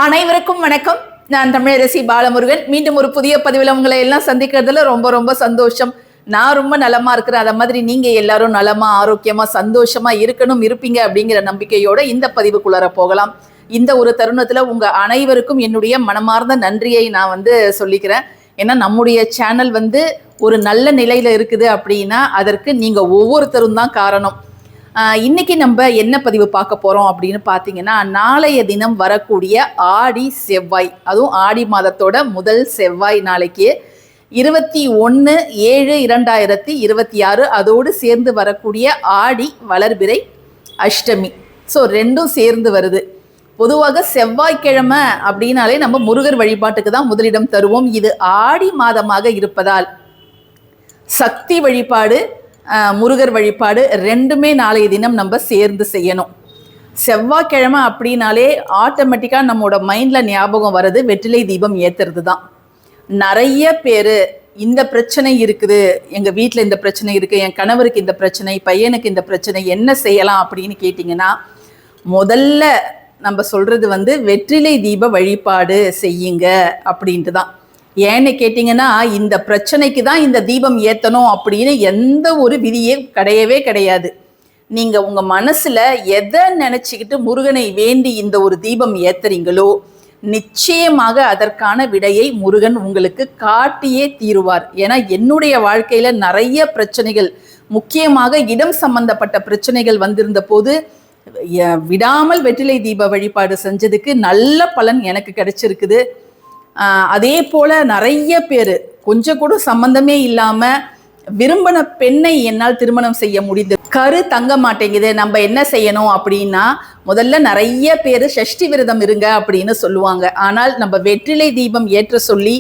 அனைவருக்கும் வணக்கம். நான் தமிழரசி பாலமுருகன். மீண்டும் ஒரு புதிய பதிவில் உங்களை எல்லாம் சந்திக்கிறதுல ரொம்ப ரொம்ப சந்தோஷம். நான் ரொம்ப நலமா இருக்கிறேன். அதை மாதிரி நீங்க எல்லாரும் நலமா ஆரோக்கியமா சந்தோஷமா இருப்பீங்க அப்படிங்கிற நம்பிக்கையோட இந்த பதிவுக்குள்ளார போகலாம். இந்த ஒரு தருணத்துல உங்க அனைவருக்கும் என்னுடைய மனமார்ந்த நன்றியை நான் சொல்லிக்கிறேன். ஏன்னா நம்முடைய சேனல் ஒரு நல்ல நிலையில இருக்குது அப்படின்னா அதற்கு நீங்க ஒவ்வொருத்தரும் தான் காரணம். இன்னைக்கு நம்ம என்ன பதிவு பார்க்க போறோம் அப்படின்னு பார்த்தீங்கன்னா, நாளைய தினம் வரக்கூடிய ஆடி செவ்வாய், அதுவும் ஆடி மாதத்தோட முதல் செவ்வாய் நாளைக்கு 21/7/2026, அதோடு சேர்ந்து வரக்கூடிய ஆடி வளர்பிறை அஷ்டமி. ஸோ ரெண்டும் சேர்ந்து வருது. பொதுவாக செவ்வாய்க்கிழமை அப்படின்னாலே நம்ம முருகர் வழிபாட்டுக்கு தான் முதலிடம் தருவோம். இது ஆடி மாதமாக இருப்பதால் சக்தி வழிபாடு, முருகர் வழிபாடு ரெண்டுமே நாளைய தினம் நம்ம சேர்ந்து செய்யணும். செவ்வாய்க்கிழமை அப்படின்னாலே ஆட்டோமேட்டிக்காக நம்மளோட மைண்டில் ஞாபகம் வர்றது வெற்றிலை தீபம் ஏற்றுறது தான். நிறைய பேர் இந்த பிரச்சனை இருக்குது, எங்கள் வீட்டில் இந்த பிரச்சனை இருக்குது, என் கணவருக்கு இந்த பிரச்சனை, பையனுக்கு இந்த பிரச்சனை, என்ன செய்யலாம் அப்படின்னு கேட்டிங்கன்னா, முதல்ல நம்ம சொல்கிறது வெற்றிலை தீப வழிபாடு செய்யுங்க அப்படின்ட்டு தான். ஏன்னு கேட்டிங்கன்னா, இந்த பிரச்சனைக்கு தான் இந்த தீபம் ஏற்றணும் அப்படின்னு எந்த ஒரு விதியே கிடையவே கிடையாது. நீங்கள் உங்கள் மனசில் எதை நினச்சிக்கிட்டு முருகனை வேண்டி இந்த ஒரு தீபம் ஏற்றுறீங்களோ, நிச்சயமாக அதற்கான விடையை முருகன் உங்களுக்கு காட்டியே தீருவார். ஏன்னா என்னுடைய வாழ்க்கையில் நிறைய பிரச்சனைகள், முக்கியமாக இடம் சம்பந்தப்பட்ட பிரச்சனைகள் வந்திருந்த போது விடாமல் வெற்றிலை தீப வழிபாடு செஞ்சதுக்கு நல்ல பலன் எனக்கு கிடைச்சிருக்குது. அதே போல நிறைய பேர் கொஞ்சம் கூட சம்பந்தமே இல்லாம விரும்பின பெண்ணை என்னால் திருமணம் செய்ய முடிந்தது. கரு தங்க மாட்டேங்குது, நம்ம என்ன செய்யணும் அப்படின்னா, முதல்ல நிறைய பேர் சஷ்டி விரதம் இருங்க அப்படின்னு சொல்லுவாங்க. ஆனால் நம்ம வெற்றிலை தீபம் ஏற்ற சொல்லி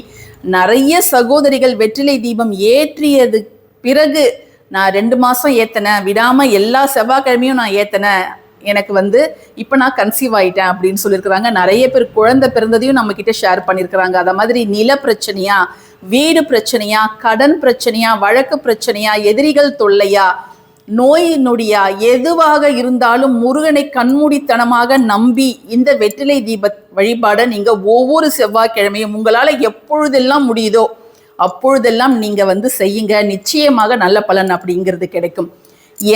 நிறைய சகோதரிகள் வெற்றிலை தீபம் ஏற்றியது பிறகு நான் 2 மாசம் ஏத்தனேன், விடாம எல்லா செவ்வாய்க்கிழமையும் நான் ஏத்தனேன், எனக்கு இப்போ நான் கன்சீவ் ஆகிட்டேன் அப்படின்னு சொல்லியிருக்கிறாங்க. நிறைய பேர் குழந்தை பிறந்ததையும் நம்ம கிட்ட ஷேர் பண்ணியிருக்கிறாங்க. அதை மாதிரி நில பிரச்சனையா, வீடு பிரச்சனையா, கடன் பிரச்சனையா, வழக்கு பிரச்சனையா, எதிரிகள் தொல்லையா, நோய் நொடியா, எதுவாக இருந்தாலும் முருகனை கண்மூடித்தனமாக நம்பி இந்த வெற்றிலை தீப வழிபாடை நீங்கள் ஒவ்வொரு செவ்வாய்க்கிழமையும் உங்களால் எப்பொழுதெல்லாம் முடியுதோ அப்பொழுதெல்லாம் நீங்கள் செய்யுங்க. நிச்சயமாக நல்ல பலன் அப்படிங்கிறது கிடைக்கும்.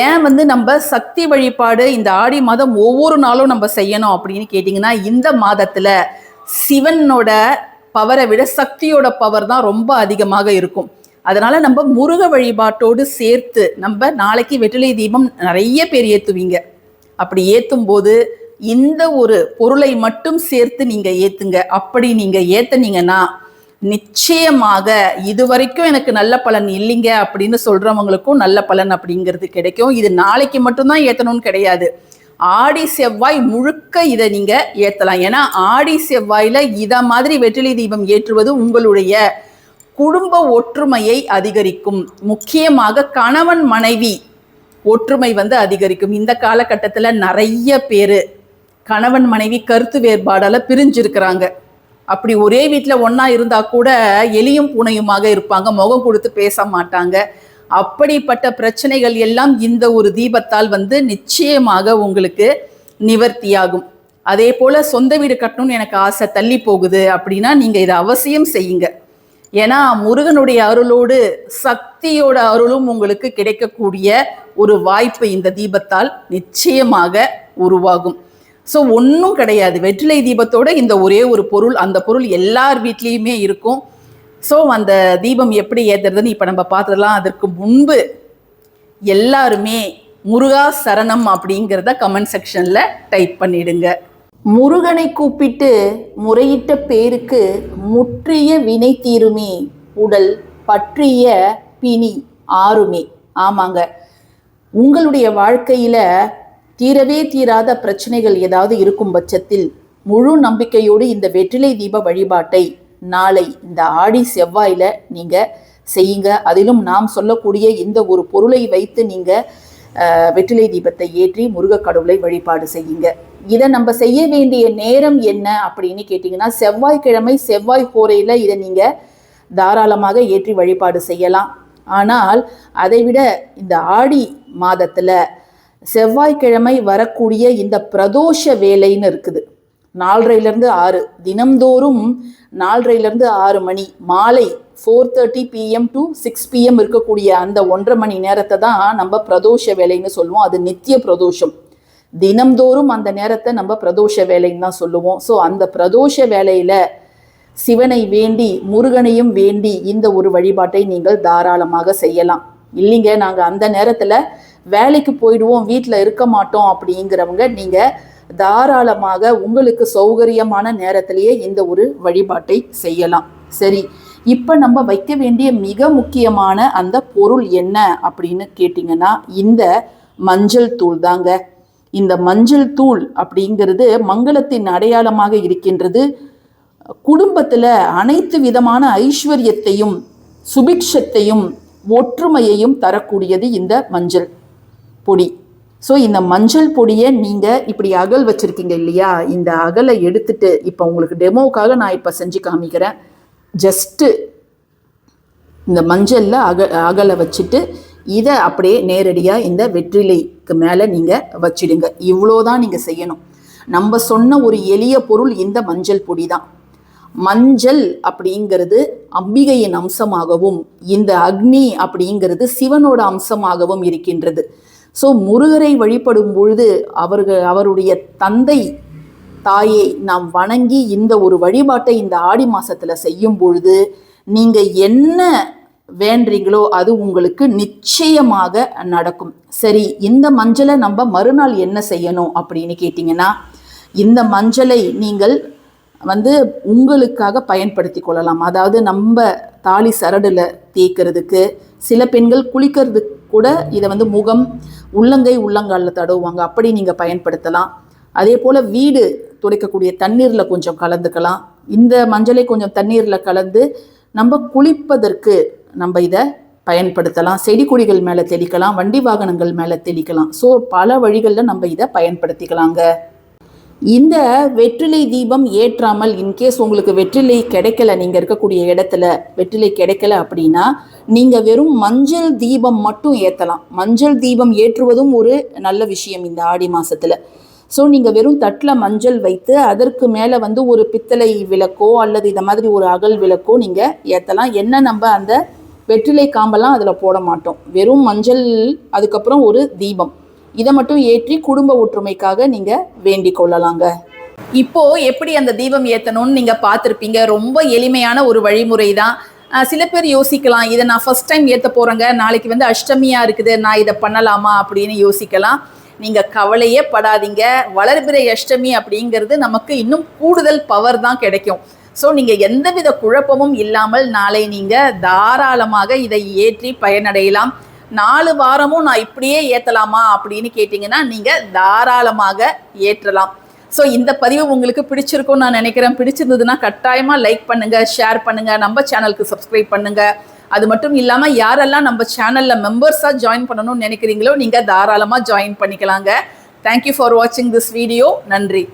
ஏன் நம்ம சக்தி வழிபாடு இந்த ஆடி மாதம் ஒவ்வொரு நாளும் நம்ம செய்யணும் அப்படின்னு கேட்டிங்கன்னா, இந்த மாதத்தில் சிவனோட பவரை விட சக்தியோட பவர் தான் ரொம்ப அதிகமாக இருக்கும். அதனால நம்ம முருக வழிபாட்டோடு சேர்த்து நம்ம நாளைக்கு வெற்றிலை தீபம் நிறைய பேர் ஏற்றுவீங்க. அப்படி ஏற்றும் போது இந்த ஒரு பொருளை மட்டும் சேர்த்து நீங்கள் ஏற்றுங்க. அப்படி நீங்கள் ஏற்றுனீங்கன்னா நிச்சயமாக இதுவரைக்கும் எனக்கு நல்ல பலன் இல்லைங்க அப்படின்னு சொல்றவங்களுக்கும் நல்ல பலன் அப்படிங்கிறது கிடைக்கும். இது நாளைக்கு மட்டும்தான் ஏற்றணும்னு கிடையாது, ஆடி செவ்வாய் முழுக்க இதை நீங்க ஏற்றலாம். ஏன்னா ஆடி செவ்வாயில இதை மாதிரி வெற்றிலை தீபம் ஏற்றுவது உங்களுடைய குடும்ப ஒற்றுமையை அதிகரிக்கும். முக்கியமாக கணவன் மனைவி ஒற்றுமை அதிகரிக்கும். இந்த காலகட்டத்தில் நிறைய பேர் கணவன் மனைவி கருத்து வேறுபாடால பிரிஞ்சிருக்கிறாங்க. அப்படி ஒரே வீட்டில் ஒன்றா இருந்தால் கூட எலியும் பூனையுமாக இருப்பாங்க, முகம் கொடுத்து பேச மாட்டாங்க. அப்படிப்பட்ட பிரச்சனைகள் எல்லாம் இந்த ஒரு தீபத்தால் நிச்சயமாக உங்களுக்கு நிவர்த்தியாகும். அதே போல் சொந்த வீடு கட்டணும்னு எனக்கு ஆசை தள்ளி போகுது அப்படின்னா நீங்கள் இதை அவசியம் செய்யுங்க. ஏன்னா முருகனுடைய அருளோடு சக்தியோட அருளும் உங்களுக்கு கிடைக்கக்கூடிய ஒரு வாய்ப்பு இந்த தீபத்தால் நிச்சயமாக உருவாகும். ஸோ ஒன்றும் கிடையாது, வெற்றிலை தீபத்தோட இந்த ஒரே ஒரு பொருள், அந்த பொருள் எல்லார் வீட்லேயுமே இருக்கும். ஸோ அந்த தீபம் எப்படி ஏற்றுறதுன்னு இப்போ நம்ம பார்த்துடலாம். அதற்கு முன்பு எல்லாருமே முருகா சரணம் அப்படிங்கிறத கமெண்ட் செக்ஷனில் டைப் பண்ணிடுங்க. முருகனை கூப்பிட்டு முறையிட்ட பேருக்கு முற்றிய வினை தீருமே, உடல் பற்றிய பிணி ஆறுமே. ஆமாங்க, உங்களுடைய வாழ்க்கையில் தீரவே தீராத பிரச்சனைகள் ஏதாவது இருக்கும் பட்சத்தில் முழு நம்பிக்கையோடு இந்த வெற்றிலை தீப வழிபாட்டை நாளை இந்த ஆடி செவ்வாயில் நீங்கள் செய்யுங்க. அதிலும் நாம் சொல்லக்கூடிய இந்த ஒரு பொருளை வைத்து நீங்கள் வெற்றிலை தீபத்தை ஏற்றி முருக கடவுளை வழிபாடு செய்யுங்க. இதை நம்ம செய்ய வேண்டிய நேரம் என்ன அப்படின்னு கேட்டிங்கன்னா, செவ்வாய்க்கிழமை செவ்வாய் ஹோரையில் இதை நீங்கள் தாராளமாக ஏற்றி வழிபாடு செய்யலாம். ஆனால் அதைவிட இந்த ஆடி மாதத்தில் செவ்வாய்க்கிழமை வரக்கூடிய இந்த பிரதோஷ வேலைன்னு இருக்குது. 4:30 6, தினம்தோறும் 4:30 6 மணி, மாலை 4:30 PM to 6 PM இருக்கக்கூடிய அந்த 1.5 மணி நேரத்தை தான் நம்ம பிரதோஷ வேலைன்னு சொல்லுவோம். அது நித்திய பிரதோஷம். தினம்தோறும் அந்த நேரத்தை நம்ம பிரதோஷ வேலைன்னு தான் சொல்லுவோம். ஸோ அந்த பிரதோஷ வேலையில சிவனை வேண்டி முருகனையும் வேண்டி இந்த ஒரு வழிபாட்டை நீங்கள் தாராளமாக செய்யலாம். இல்லைங்க நாங்கள் அந்த நேரத்தில் வேலைக்கு போயிடுவோம், வீட்டில் இருக்க மாட்டோம் அப்படிங்கிறவங்க நீங்கள் தாராளமாக உங்களுக்கு சௌகரியமான நேரத்திலேயே இந்த ஒரு வழிபாட்டை செய்யலாம். சரி, இப்போ நம்ம வைக்க வேண்டிய மிக முக்கியமான அந்த பொருள் என்ன அப்படின்னு கேட்டிங்கன்னா இந்த மஞ்சள் தூள் தாங்க. இந்த மஞ்சள் தூள் அப்படிங்கிறது மங்களத்தின் அடையாளமாக இருக்கின்றது. குடும்பத்தில் அனைத்து விதமான ஐஸ்வர்யத்தையும் சுபிக்ஷத்தையும் ஒற்றுமையையும் தரக்கூடியது இந்த மஞ்சள் பொடி. ஸோ இந்த மஞ்சள் பொடியை நீங்கள் இப்படி அகல் வச்சுருக்கீங்க இல்லையா, இந்த அகலை எடுத்துட்டு இப்போ உங்களுக்கு டெமோவுக்காக நான் இப்போ செஞ்சு காமிக்கிறேன். ஜஸ்ட்டு இந்த மஞ்சளில் அகலை வச்சுட்டு இதை அப்படியே நேரடியாக இந்த வெற்றிலைக்கு மேலே நீங்கள் வச்சிடுங்க. இவ்வளோதான் நீங்கள் செய்யணும். நம்ம சொன்ன ஒரு எளிய பொருள் இந்த மஞ்சள் பொடி தான். மஞ்சள் அப்படிங்கிறது அம்பிகையின் அம்சமாகவும் இந்த அக்னி அப்படிங்கிறது சிவனோட அம்சமாகவும் இருக்கின்றது. ஸோ முருகரை வழிபடும் பொழுது அவருடைய தந்தை தாயை நாம் வணங்கி இந்த ஒரு வழிபாட்டை இந்த ஆடி மாசத்தில் செய்யும் பொழுது நீங்கள் என்ன வேண்டீங்களோ அது உங்களுக்கு நிச்சயமாக நடக்கும். சரி, இந்த மஞ்சளை நம்ம மறுநாள் என்ன செய்யணும் அப்படின்னு கேட்டிங்கன்னா, இந்த மஞ்சளை நீங்கள் உங்களுக்காக பயன்படுத்தி கொள்ளலாம். அதாவது நம்ம தாலி சரடில் தேய்க்கிறதுக்கு, சில பெண்கள் குளிக்கிறதுக்கு கூட இதை முகம் உள்ளங்கை உள்ளங்காலில் தடவுவாங்க, அப்படி நீங்கள் பயன்படுத்தலாம். அதே போல் வீடு துடைக்கக்கூடிய தண்ணீரில் கொஞ்சம் கலந்துக்கலாம். இந்த மஞ்சளை கொஞ்சம் தண்ணீரில் கலந்து நம்ம குளிப்பதற்கு நம்ம இதை பயன்படுத்தலாம். செடி கொடிகள் மேலே தெளிக்கலாம், வண்டி வாகனங்கள் மேலே தெளிக்கலாம். ஸோ பல வழிகளில் நம்ம இதை பயன்படுத்திக்கலாங்க. இந்த வெற்றிலை தீபம் ஏற்றாமல் இன்கேஸ் உங்களுக்கு வெற்றிலை கிடைக்கல, நீங்கள் இருக்கக்கூடிய இடத்துல வெற்றிலை கிடைக்கல அப்படின்னா நீங்கள் வெறும் மஞ்சள் தீபம் மட்டும் ஏற்றலாம். மஞ்சள் தீபம் ஏற்றுவதும் ஒரு நல்ல விஷயம் இந்த ஆடி மாதத்தில். ஸோ நீங்கள் வெறும் தட்டில் மஞ்சள் வைத்து அதற்கு மேலே ஒரு பித்தளை விளக்கோ அல்லது இந்த மாதிரி ஒரு அகல் விளக்கோ நீங்கள் ஏற்றலாம். என்ன நம்ம அந்த வெற்றிலை காம்பெல்லாம் அதில் போட மாட்டோம். வெறும் மஞ்சள், அதுக்கப்புறம் ஒரு தீபம், இதை மட்டும் ஏற்றி குடும்ப ஒற்றுமைக்காக நீங்கள் வேண்டிக் கொள்ளலாங்க. இப்போ எப்படி அந்த தீபம் ஏற்றணும்னு நீங்கள் பார்த்துருப்பீங்க. ரொம்ப எளிமையான ஒரு வழிமுறை தான். சில பேர் யோசிக்கலாம், இதை நான் ஃபர்ஸ்ட் டைம் ஏற்ற போகிறேங்க, நாளைக்கு அஷ்டமியாக இருக்குது, நான் இதை பண்ணலாமா அப்படின்னு யோசிக்கலாம். நீங்கள் கவலையே படாதீங்க. வளர்பிறை அஷ்டமி அப்படிங்கிறது நமக்கு இன்னும் கூடுதல் பவர் தான் கிடைக்கும். ஸோ நீங்கள் எந்தவித குழப்பமும் இல்லாமல் நாளை நீங்கள் தாராளமாக இதை ஏற்றி பயனடையலாம். 4 வாரமும் நான் இப்படியே ஏற்றலாமா அப்படின்னு கேட்டிங்கன்னா நீங்கள் தாராளமாக ஏற்றலாம். ஸோ இந்த பதிவு உங்களுக்கு பிடிச்சிருக்கும்னு நான் நினைக்கிறேன். பிடிச்சிருந்ததுன்னா கட்டாயமாக லைக் பண்ணுங்கள், ஷேர் பண்ணுங்கள், நம்ம சேனலுக்கு சப்ஸ்கிரைப் பண்ணுங்கள். அது மட்டும் இல்லாமல் யாரெல்லாம் நம்ம சேனலில் மெம்பர்ஸாக ஜாயின் பண்ணணும்னு நினைக்கிறீங்களோ நீங்கள் தாராளமாக ஜாயின் பண்ணிக்கலாங்க. தேங்க்யூ ஃபார் வாட்சிங் திஸ் வீடியோ. நன்றி.